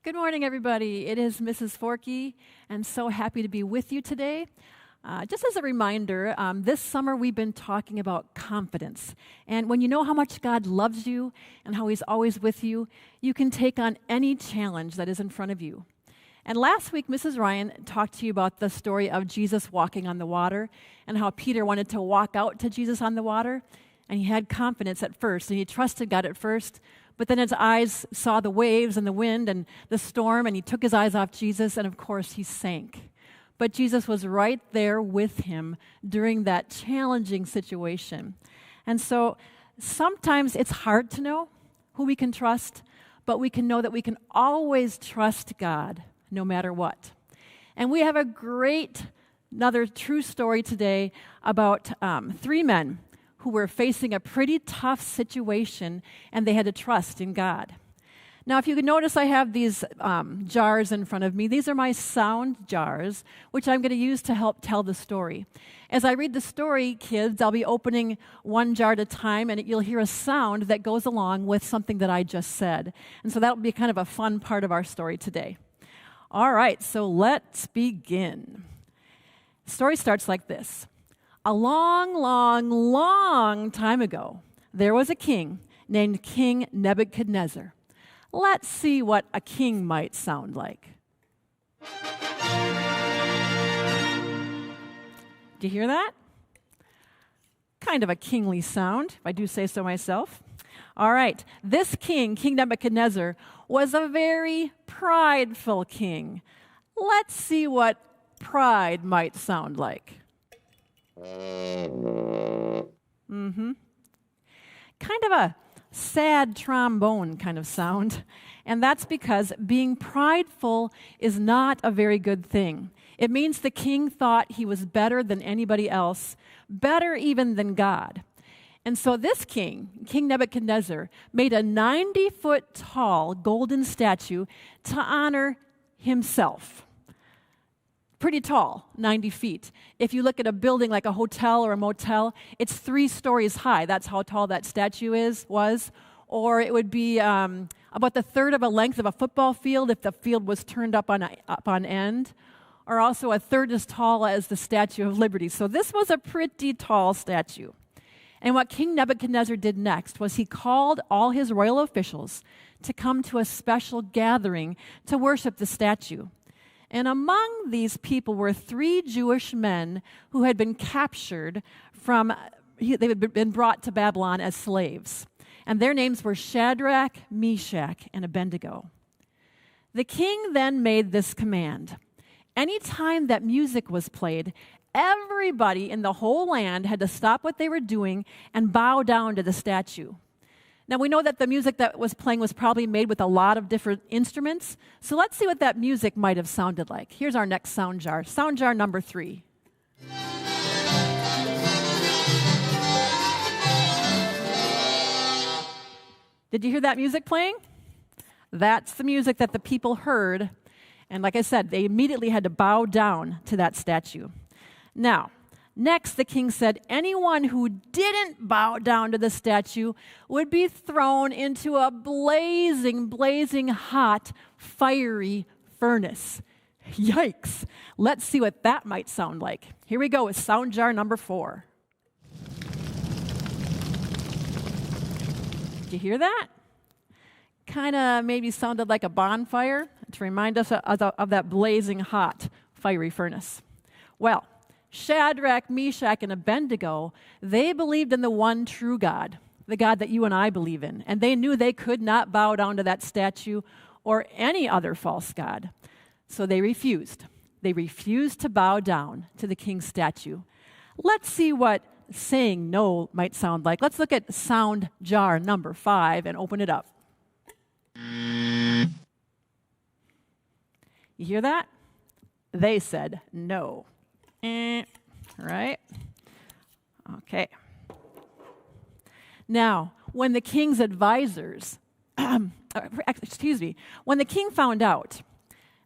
Good morning, everybody. It is Mrs. Forke, and so happy to be with you today. Just as a reminder, this summer we've been talking about confidence. And when you know how much God loves you and how He's always with you, you can take on any challenge that is in front of you. And last week, Mrs. Ryan talked to you about the story of Jesus walking on the water and how Peter wanted to walk out to Jesus on the water. And he had confidence at first, and he trusted God at first. But then his eyes saw the waves and the wind and the storm, and he took his eyes off Jesus, and of course he sank. But Jesus was right there with him during that challenging situation. And so sometimes it's hard to know who we can trust, but we can know that we can always trust God no matter what. And we have another true story today about three men who were facing a pretty tough situation, and they had to trust in God. Now, if you can notice, I have these jars in front of me. These are my sound jars, which I'm going to use to help tell the story. As I read the story, kids, I'll be opening one jar at a time, and you'll hear a sound that goes along with something that I just said. And so that will be kind of a fun part of our story today. All right, so let's begin. The story starts like this. A long time ago, there was a king named King Nebuchadnezzar. Let's see what a king might sound like. Do you hear that? Kind of a kingly sound, if I do say so myself. All right, this king, King Nebuchadnezzar, was a very prideful king. Let's see what pride might sound like. Kind of a sad trombone kind of sound. And that's because being prideful is not a very good thing. It means the king thought he was better than anybody else, better even than God. And so this king, King Nebuchadnezzar, made a 90-foot tall golden statue to honor himself. Pretty tall, 90 feet. If you look at a building like a hotel or a motel, it's 3 stories high. That's how tall that statue was. Or it would be about the third of a length of a football field if the field was turned up on end. Or also a third as tall as the Statue of Liberty. So this was a pretty tall statue. And what King Nebuchadnezzar did next was he called all his royal officials to come to a special gathering to worship the statue. And among these people were 3 Jewish men who had been captured they had been brought to Babylon as slaves. And their names were Shadrach, Meshach, and Abednego. The king then made this command. Anytime that music was played, everybody in the whole land had to stop what they were doing and bow down to the statue. Now, we know that the music that was playing was probably made with a lot of different instruments. So let's see what that music might have sounded like. Here's our next sound jar. Sound jar number 3. Did you hear that music playing? That's the music that the people heard. And like I said, they immediately had to bow down to that statue. Now, next, the king said anyone who didn't bow down to the statue would be thrown into a blazing hot, fiery furnace. Yikes. Let's see what that might sound like. Here we go with sound jar number 4. Did you hear that? Kind of maybe sounded like a bonfire to remind us of that blazing hot, fiery furnace. Well, Shadrach, Meshach, and Abednego, they believed in the one true God, the God that you and I believe in. And they knew they could not bow down to that statue or any other false god. So they refused. They refused to bow down to the king's statue. Let's see what saying no might sound like. Let's look at sound jar number 5 and open it up. You hear that? They said no. Right? Okay. Now, when the king's advisors, when the king found out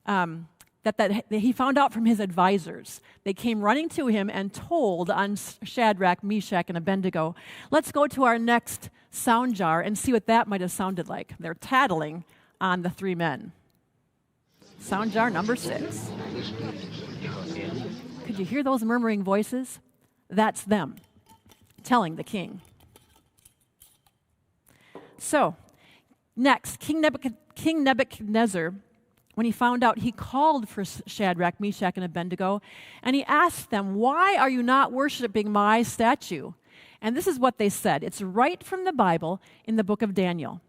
that he found out from his advisors, they came running to him and told on Shadrach, Meshach, and Abednego, let's go to our next sound jar and see what that might have sounded like. They're tattling on the 3 men. Sound jar number 6. Could you hear those murmuring voices? That's them telling the king. So, next, King Nebuchadnezzar, when he found out, he called for Shadrach, Meshach, and Abednego, and he asked them, "Why are you not worshiping my statue?" And this is what they said. It's right from the Bible in the book of Daniel.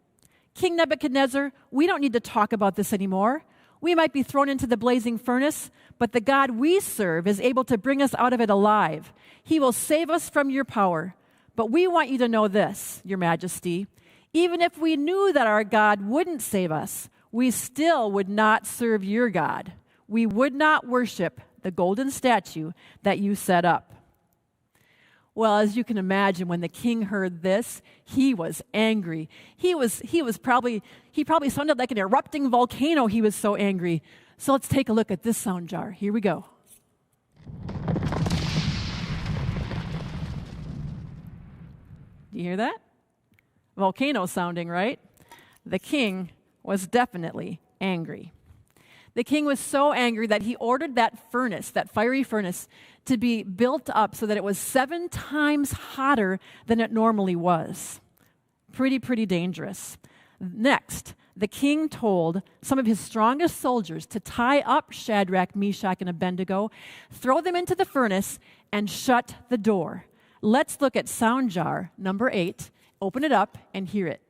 "King Nebuchadnezzar, we don't need to talk about this anymore. We might be thrown into the blazing furnace, but the God we serve is able to bring us out of it alive. He will save us from your power. But we want you to know this, Your Majesty. Even if we knew that our God wouldn't save us, we still would not serve your God. We would not worship the golden statue that you set up." Well, as you can imagine, when the king heard this, he was angry. He probably sounded like an erupting volcano. He was so angry. So let's take a look at this sound jar. Here we go. Do you hear that? Volcano sounding, right? The king was definitely angry. The king was so angry that he ordered that furnace, that fiery furnace, to be built up so that it was 7 times hotter than it normally was. Pretty dangerous. Next, the king told some of his strongest soldiers to tie up Shadrach, Meshach, and Abednego, throw them into the furnace, and shut the door. Let's look at sound jar number 8. Open it up and hear it.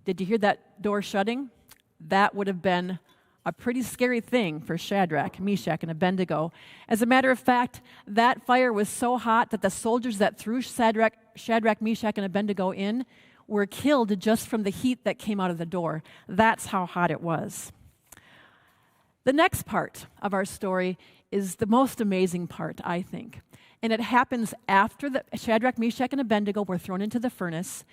Did you hear that door shutting? That would have been a pretty scary thing for Shadrach, Meshach, and Abednego. As a matter of fact, that fire was so hot that the soldiers that threw Shadrach, Meshach, and Abednego in were killed just from the heat that came out of the door. That's how hot it was. The next part of our story is the most amazing part, I think. And it happens after Shadrach, Meshach, and Abednego were thrown into the furnace.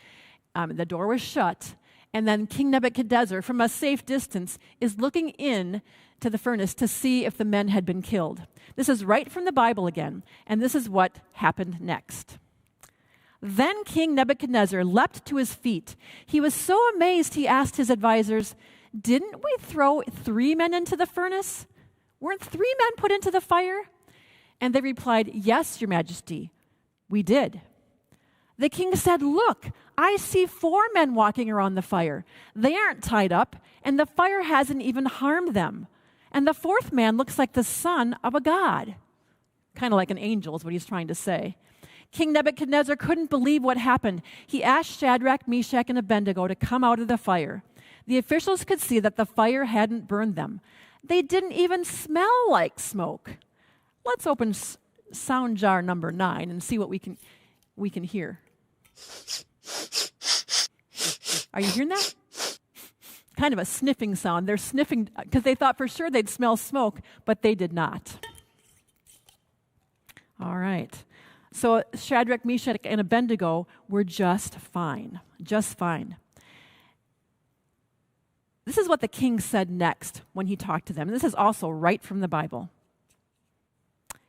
The door was shut. And then King Nebuchadnezzar, from a safe distance, is looking in to the furnace to see if the men had been killed. This is right from the Bible again, and this is what happened next. Then King Nebuchadnezzar leapt to his feet. He was so amazed he asked his advisors, "Didn't we throw 3 men into the furnace? Weren't 3 men put into the fire?" And they replied, "Yes, Your Majesty, we did." The king said, "Look, I see 4 men walking around the fire. They aren't tied up, and the fire hasn't even harmed them. And the 4th man looks like the son of a god." Kind of like an angel is what he's trying to say. King Nebuchadnezzar couldn't believe what happened. He asked Shadrach, Meshach, and Abednego to come out of the fire. The officials could see that the fire hadn't burned them. They didn't even smell like smoke. Let's open sound jar number 9 and see what we can hear. Are you hearing that? Kind of a sniffing sound. They're sniffing because they thought for sure they'd smell smoke, but they did not. All right. So Shadrach, Meshach, and Abednego were just fine. Just fine. This is what the king said next when he talked to them. And this is also right from the Bible.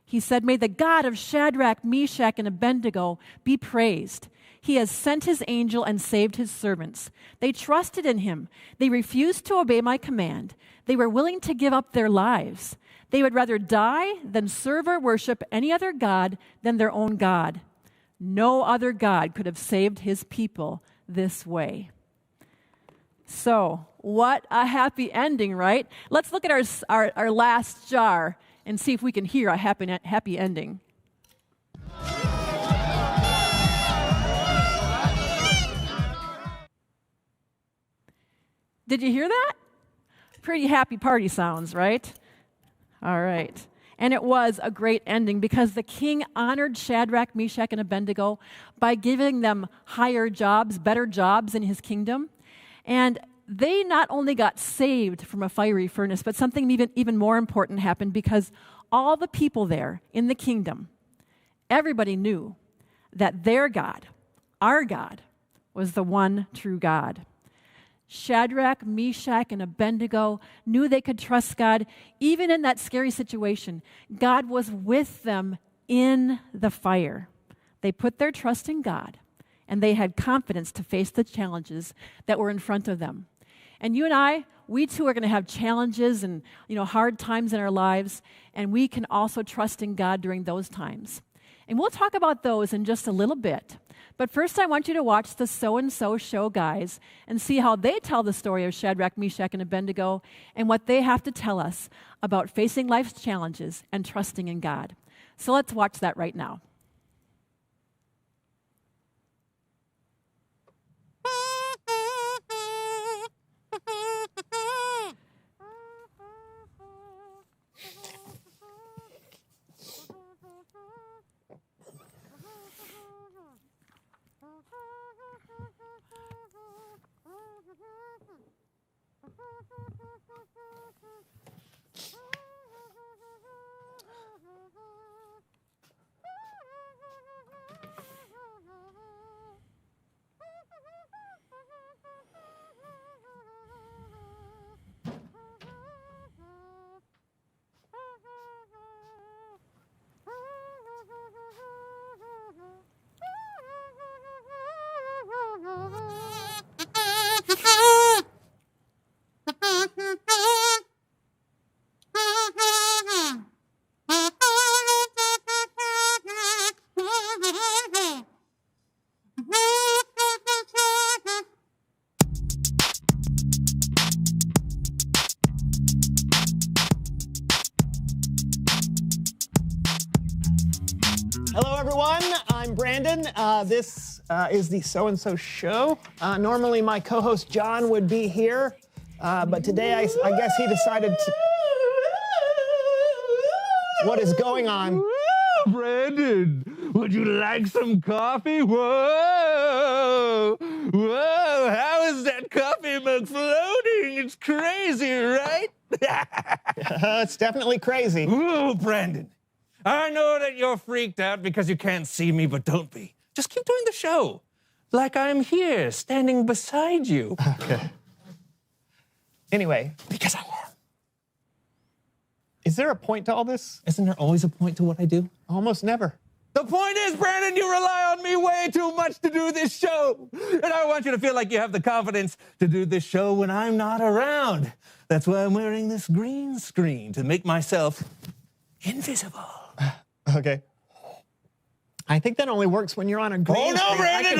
He said, "May the God of Shadrach, Meshach, and Abednego be praised. He has sent his angel and saved his servants. They trusted in him. They refused to obey my command. They were willing to give up their lives. They would rather die than serve or worship any other god than their own God. No other God could have saved his people this way." So, what a happy ending, right? Let's look at our last jar and see if we can hear a happy ending. Did you hear that? Pretty happy party sounds, right? All right. And it was a great ending because the king honored Shadrach, Meshach, and Abednego by giving them higher jobs, better jobs in his kingdom. And they not only got saved from a fiery furnace, but something even more important happened because all the people there in the kingdom, everybody knew that their God, our God, was the one true God. Shadrach, Meshach, and Abednego knew they could trust God even in that scary situation. God was with them in the fire. They put their trust in God, and they had confidence to face the challenges that were in front of them. And you and I, we too are going to have challenges and hard times in our lives, and we can also trust in God during those times. And we'll talk about those in just a little bit. But first, I want you to watch the So-and-So Show guys and see how they tell the story of Shadrach, Meshach, and Abednego and what they have to tell us about facing life's challenges and trusting in God. So let's watch that right now. Hello, everyone. I'm Brandon. This is the So-and-So Show. Normally, my co-host John would be here, but today I guess he decided to... What is going on? Brandon, would you like some coffee? Whoa! Whoa! How is that coffee mug floating? It's crazy, right? It's definitely crazy. Ooh, Brandon. I know that you're freaked out because you can't see me, but don't be. Just keep doing the show. Like I'm here, standing beside you. Okay. Anyway. Because I am. Is there a point to all this? Isn't there always a point to what I do? Almost never. The point is, Brandon, you rely on me way too much to do this show. And I want you to feel like you have the confidence to do this show when I'm not around. That's why I'm wearing this green screen, to make myself invisible. Okay. I think that only works when you're on a green screen. Oh, no, Brandon!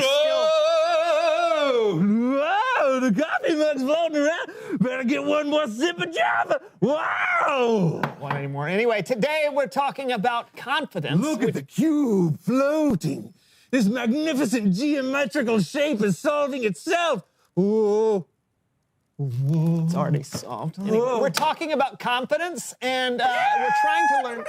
Whoa! The coffee mug's floating around. Better get one more sip of Java. Wow! Don't want any more. Anyway, today we're talking about confidence. Look at the cube floating. This magnificent geometrical shape is solving itself. Whoa. Whoa. It's already solved. Anyway, we're talking about confidence, and we're trying to learn...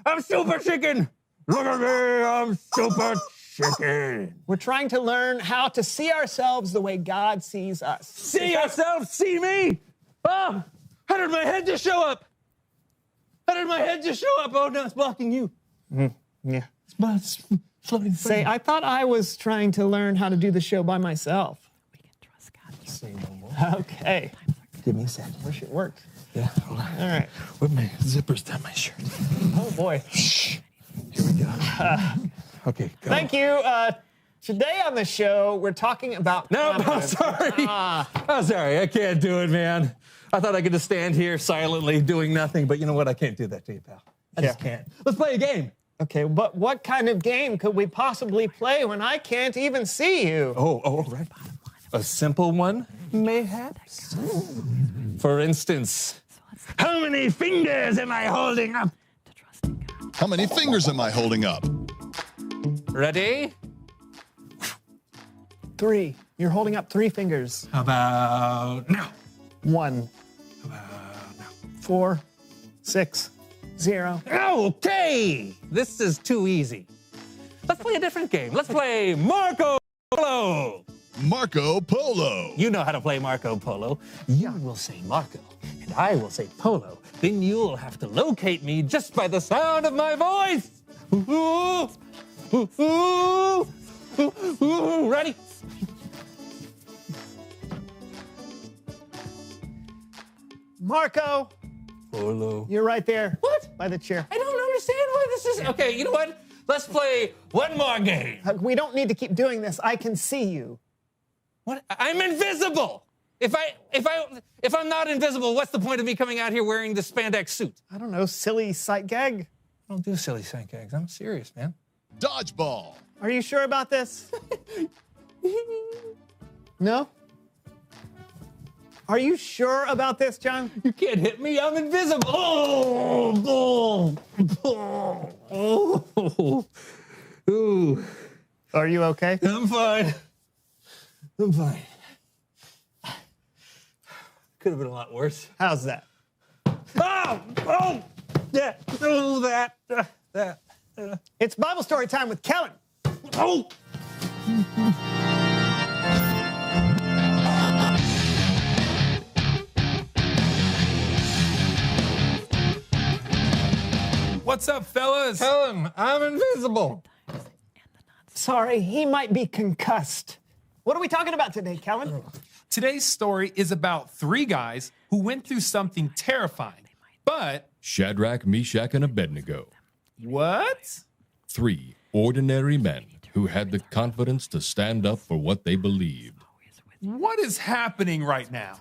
I'm super chicken. Look at me, I'm super chicken. We're trying to learn how to see ourselves the way God sees us. See ourselves, see me? Oh, how did my head just show up? How did my head just show up? Oh, no, it's blocking you. Yeah. It's floating. Say, I thought I was trying to learn how to do the show by myself. We can trust God. Say no more. Okay. Give me a second. Wish it worked. Yeah, hold on. All right. With my zippers down my shirt. Oh, boy. Shh. Here we go. Okay, go. Thank you. Today on the show, we're talking about confidence. I'm sorry. I can't do it, man. I thought I could just stand here silently doing nothing, but you know what? I can't do that to you, pal. I just can't. Let's play a game. Okay, but what kind of game could we possibly play when I can't even see you? Oh, right. A simple one, mayhaps. For instance, how many fingers am I holding up? To trust in God. How many fingers am I holding up? Ready? 3. You're holding up 3 fingers. How about now? 1, How about now? 4, 6, 0. Okay, this is too easy. Let's play a different game. Let's play Marco Polo. Marco Polo. You know how to play Marco Polo. You will say Marco, and I will say Polo. Then you'll have to locate me just by the sound of my voice. Ooh, ooh, ooh, ooh, ooh. Ready? Marco, Polo. you're right there. What? By the chair. I don't understand why this is. Okay, you know what? Let's play one more game. We don't need to keep doing this. I can see you. What? I'm invisible. If I'm not invisible, what's the point of me coming out here wearing this spandex suit? I don't know, silly sight gag. I don't do silly sight gags. I'm serious, man. Dodgeball. Are you sure about this? No? Are you sure about this, John? You can't hit me. I'm invisible. Oh, Ooh. Are you okay? I'm fine. I'm fine. Could have been a lot worse. How's that? Oh, yeah, oh, that. It's Bible story time with Kellen. Oh. What's up, fellas? Tell him I'm invisible. Sorry, he might be concussed. What are we talking about today, Kellen? Today's story is about 3 guys who went through something terrifying, but... Shadrach, Meshach, and Abednego. What? 3 ordinary men who had the confidence to stand up for what they believed. What is happening right now?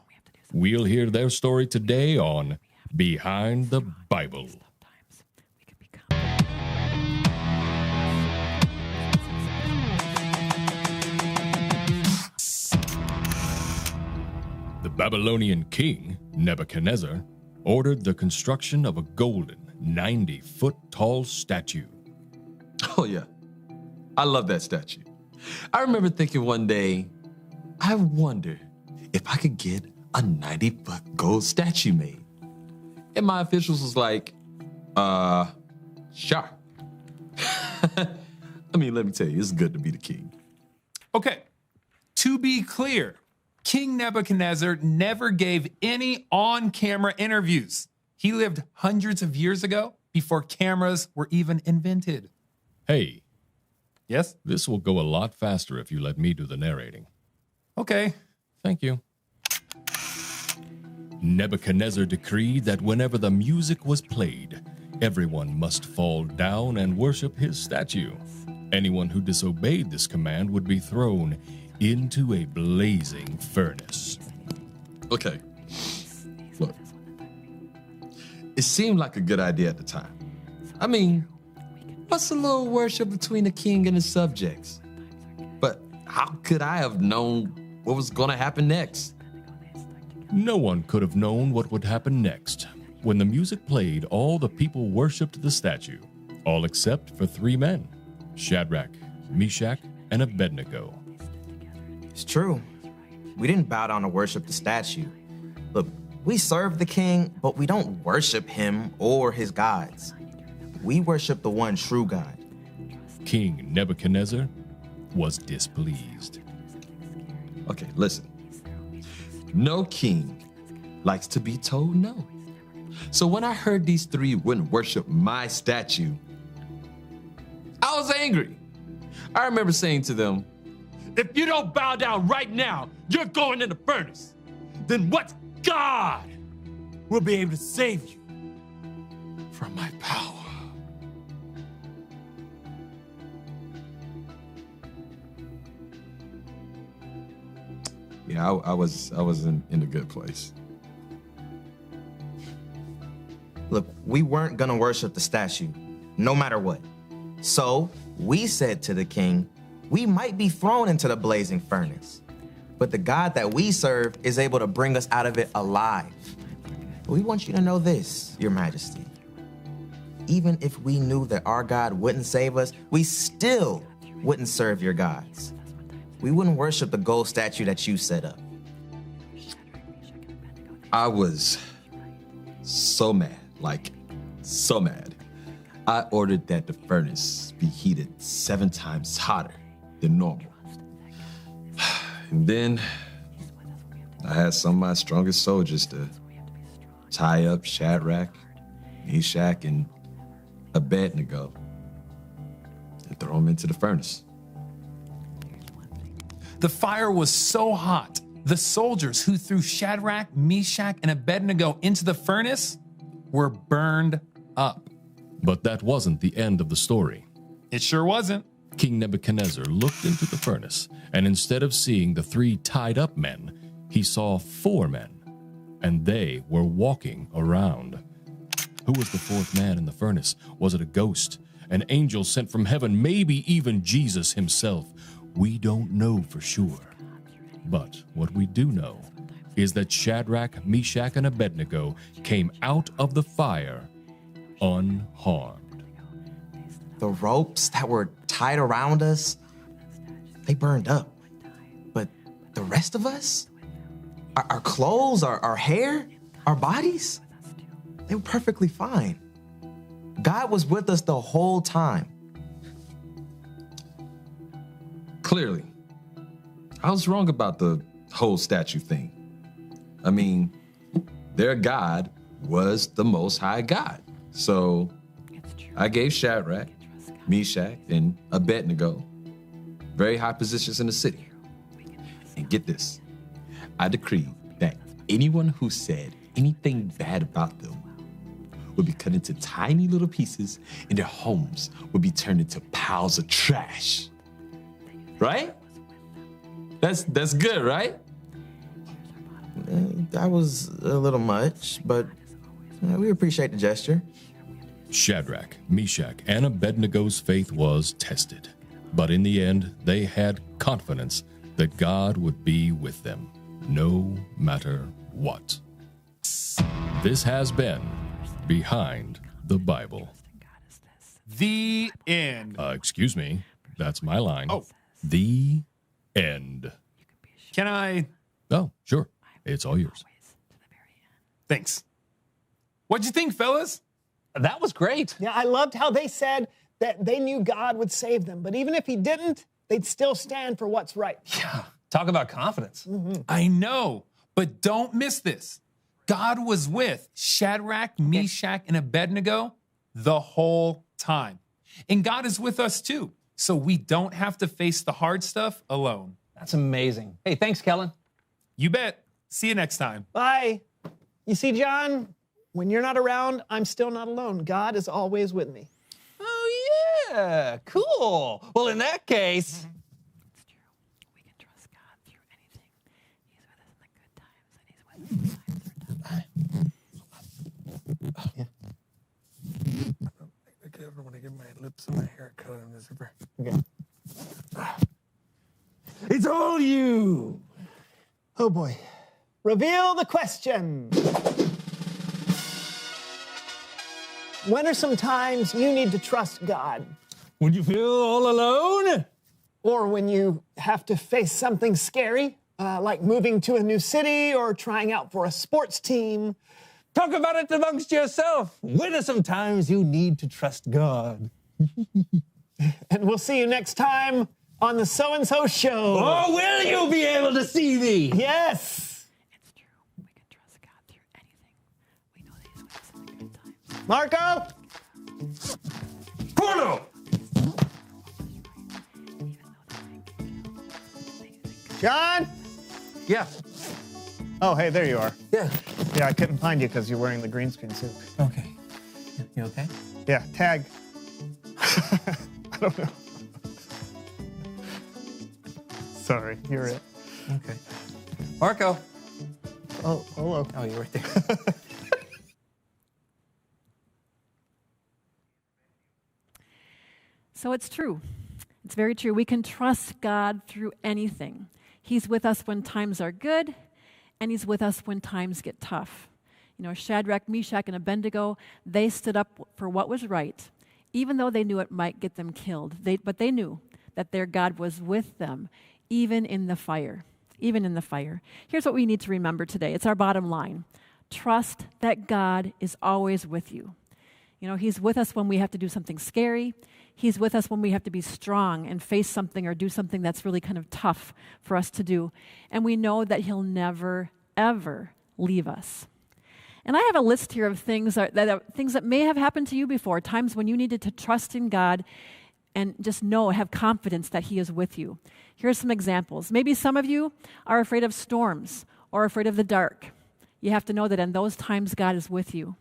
We'll hear their story today on Behind the Bible. The Babylonian king, Nebuchadnezzar, ordered the construction of a golden 90-foot-tall statue. Oh, yeah. I love that statue. I remember thinking one day, I wonder if I could get a 90-foot gold statue made. And my officials was like, sure. I mean, let me tell you, it's good to be the king. Okay, to be clear, King Nebuchadnezzar never gave any on-camera interviews. He lived hundreds of years ago before cameras were even invented. Hey, Yes? this will go a lot faster if you let me do the narrating. Okay. Thank you. Nebuchadnezzar decreed that whenever the music was played, everyone must fall down and worship his statue. Anyone who disobeyed this command would be thrown into a blazing furnace. Okay, look, it seemed like a good idea at the time. I mean, what's a little worship between the king and his subjects? But how could I have known what was going to happen next? No one could have known what would happen next. When the music played, all the people worshipped the statue, all except for 3 men, Shadrach, Meshach, and Abednego. It's true. We didn't bow down to worship the statue. Look, we serve the king, but we don't worship him or his gods. We worship the one true God. King Nebuchadnezzar was displeased. Okay, listen. No king likes to be told no. So when I heard these 3 wouldn't worship my statue, I was angry. I remember saying to them, if you don't bow down right now, you're going in the furnace. Then what God will be able to save you from my power? Yeah, I was in a good place. Look, we weren't gonna worship the statue, no matter what. So we said to the king, we might be thrown into the blazing furnace, but the God that we serve is able to bring us out of it alive. We want you to know this, Your Majesty. Even if we knew that our God wouldn't save us, we still wouldn't serve your gods. We wouldn't worship the gold statue that you set up. I was so mad, like so mad. I ordered that the furnace be heated 7 times hotter than normal. And then I had some of my strongest soldiers to tie up Shadrach, Meshach, and Abednego and throw them into the furnace. The fire was so hot, the soldiers who threw Shadrach, Meshach, and Abednego into the furnace were burned up. But that wasn't the end of the story. It sure wasn't. King Nebuchadnezzar looked into the furnace, and instead of seeing the 3 tied up men, he saw 4 men, and they were walking around. Who was the 4th man in the furnace? Was it a ghost, an angel sent from heaven, maybe even Jesus himself? We don't know for sure. But what we do know is that Shadrach, Meshach, and Abednego came out of the fire unharmed. The ropes that were tied around us, they burned up. But the rest of us, our clothes, our hair, our bodies, they were perfectly fine. God was with us the whole time. Clearly, I was wrong about the whole statue thing. I mean, their God was the Most High God. So I gave Shadrach, Meshach, and Abednego very high positions in the city. And get this, I decreed that anyone who said anything bad about them would be cut into tiny little pieces and their homes would be turned into piles of trash. Right? That's good, right? That was a little much, but we appreciate the gesture. Shadrach, Meshach, and Abednego's faith was tested, but in the end, they had confidence that God would be with them, no matter what. This has been Behind the Bible. The end. Excuse me, that's my line. Oh. The end. Can I? Oh, sure. It's all yours. Thanks. What'd you think, fellas? That was great. Yeah, I loved how they said that they knew God would save them, but even if he didn't, they'd still stand for what's right. Yeah. Talk about confidence. I know, but don't miss this. God was with Shadrach, Meshach, and Abednego the whole time. And God is with us too, so we don't have to face the hard stuff alone. That's amazing. Hey, thanks, Kellen. You bet. See you next time. Bye. You see, John, when you're not around, I'm still not alone. God is always with me. Oh, yeah. Cool. Well, in that case... It's true. We can trust God through anything. He's with us in the good times, and he's with us when times are tough. I want to get my lips and my hair cut on this zipper. Okay. It's all you. Oh boy. Reveal the question. When are some times you need to trust God? Would you feel all alone? Or when you have to face something scary, like moving to a new city or trying out for a sports team? Talk about it amongst yourself. When are some times you need to trust God? And we'll see you next time on the So-and-So Show. Oh, will you be able to see me? Yes. It's true. We can trust God through anything. We know that he's with us in the good times. Marco? Porno! John? Yeah. Oh, hey, there you are. Yeah. Yeah, I couldn't find you because you're wearing the green screen suit. Okay. You okay? Yeah, tag. I don't know. Sorry, you're it. Okay. Marco. Oh, hello. Oh, you're right there. So it's true. It's very true. We can trust God through anything. He's with us when times are good, and he's with us when times get tough. You know, Shadrach, Meshach, and Abednego, they stood up for what was right, even though they knew it might get them killed. But they knew that their God was with them, even in the fire. Even in the fire. Here's what we need to remember today. It's our bottom line. Trust that God is always with you. You know, he's with us when we have to do something scary. He's with us when we have to be strong and face something or do something that's really kind of tough for us to do. And we know that he'll never, ever leave us. And I have a list here of things that may have happened to you before, times when you needed to trust in God and just have confidence that he is with you. Here's some examples. Maybe some of you are afraid of storms or afraid of the dark. You have to know that in those times, God is with you.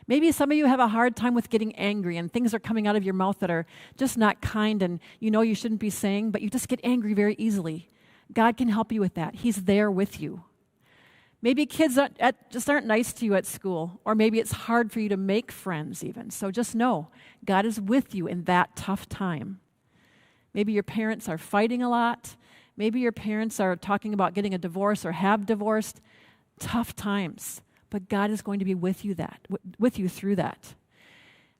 Maybe some of you have a hard time with getting angry and things are coming out of your mouth that are just not kind and you know you shouldn't be saying, but you just get angry very easily. God can help you with that. He's there with you. Maybe kids just aren't nice to you at school, or maybe it's hard for you to make friends even. So just know God is with you in that tough time. Maybe your parents are fighting a lot. Maybe your parents are talking about getting a divorce or have divorced. Tough times. But God is going to be with you through that.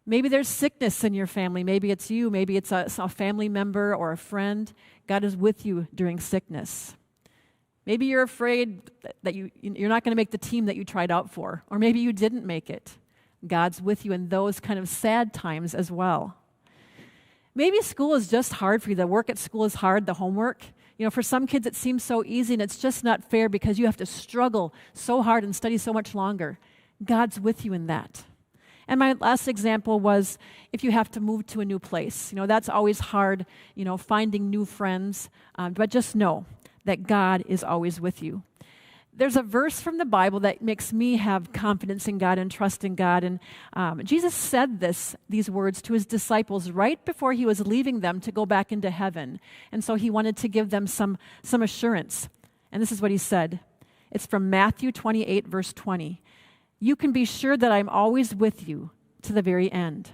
Maybe there's sickness in your family. Maybe it's you. Maybe it's a family member or a friend. God is with you during sickness. Maybe you're afraid that you're not going to make the team that you tried out for. Or maybe you didn't make it. God's with you in those kind of sad times as well. Maybe school is just hard for you. The work at school is hard, the homework. For some kids it seems so easy and it's just not fair because you have to struggle so hard and study so much longer. God's with you in that. And my last example was if you have to move to a new place. That's always hard, finding new friends. But just know that God is always with you. There's a verse from the Bible that makes me have confidence in God and trust in God. And Jesus said these words to his disciples right before he was leaving them to go back into heaven. And so he wanted to give them some assurance. And this is what he said. It's from Matthew 28, verse 20. You can be sure that I'm always with you to the very end.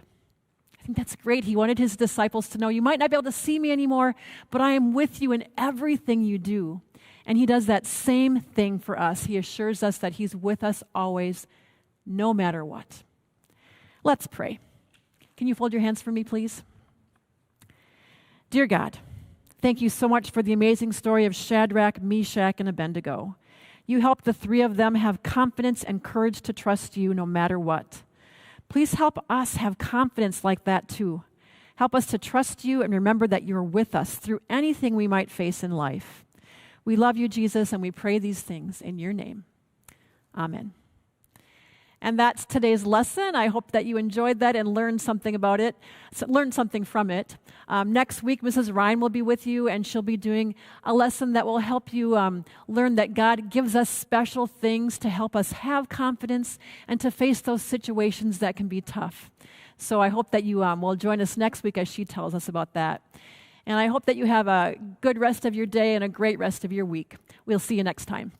I think that's great. He wanted his disciples to know, you might not be able to see me anymore, but I am with you in everything you do. And he does that same thing for us. He assures us that he's with us always, no matter what. Let's pray. Can you fold your hands for me, please? Dear God, thank you so much for the amazing story of Shadrach, Meshach, and Abednego. You helped the three of them have confidence and courage to trust you no matter what. Please help us have confidence like that too. Help us to trust you and remember that you're with us through anything we might face in life. We love you, Jesus, and we pray these things in your name. Amen. And that's today's lesson. I hope that you enjoyed that and learned something about it, learned something from it. Next week, Mrs. Ryan will be with you, and she'll be doing a lesson that will help you learn that God gives us special things to help us have confidence and to face those situations that can be tough. So I hope that you will join us next week as she tells us about that. And I hope that you have a good rest of your day and a great rest of your week. We'll see you next time.